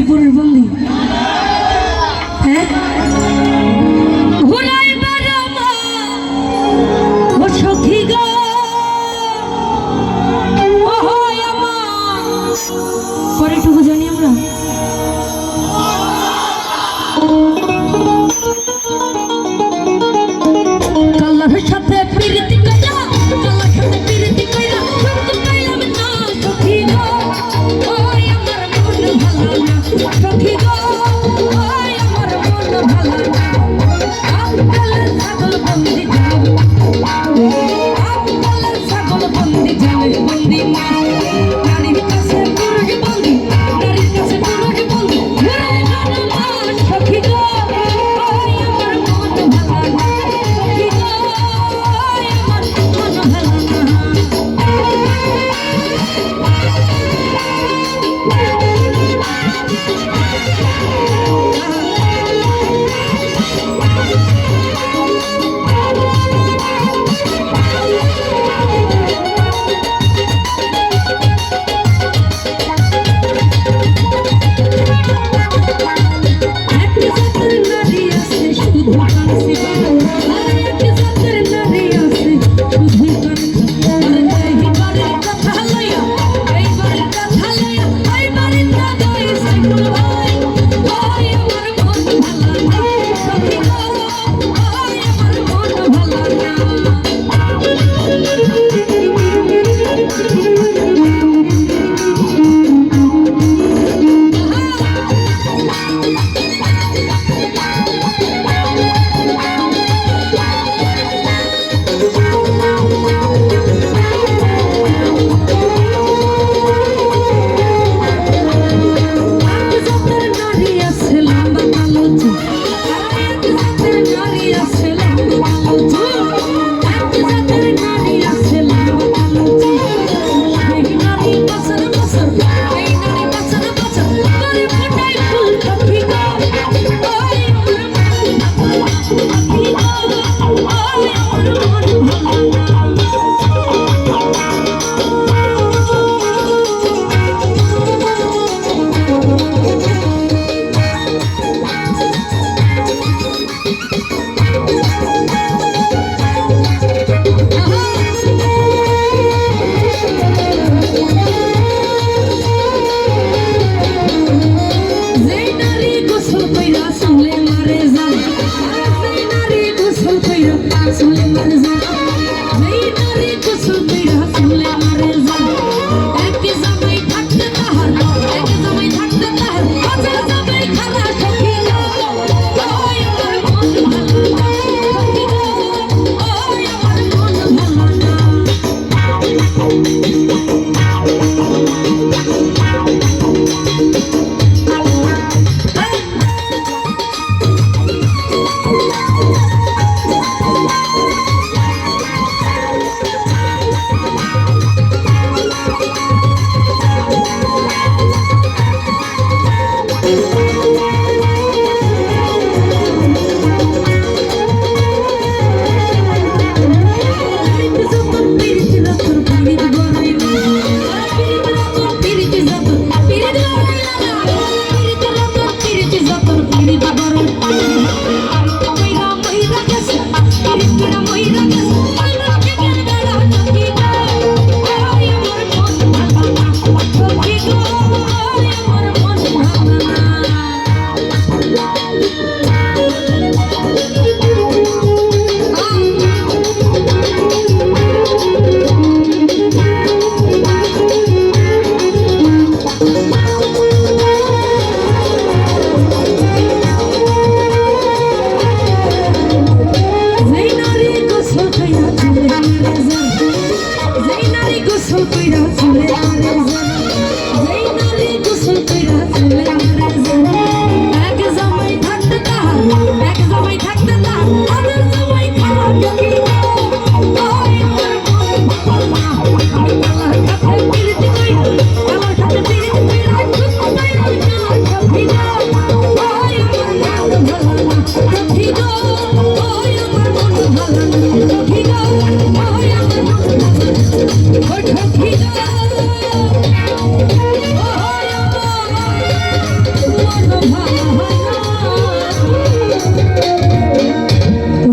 গাজীপুরের বন্দি হ্যাঁ পরেটুকু জানি আমরা কাল্লার সাথে প্রীতি কইরা কাল্লার সাথে প্রীতি কইরা পাইলাম না সখী গো ওই আমার মন ভালো না সখী গো ওই আমার মন ভালো না আকালের ছাগল বন্দি যাও আকালের ছাগল বন্দি যাও বন্দি না নারীর কাছে পুরুষ বন্দি নারীর কাছে পুরুষ বন্দি সখী গো ওই আমার মন ভালো না সখী গো ওই আমার মন ভালো না Oh,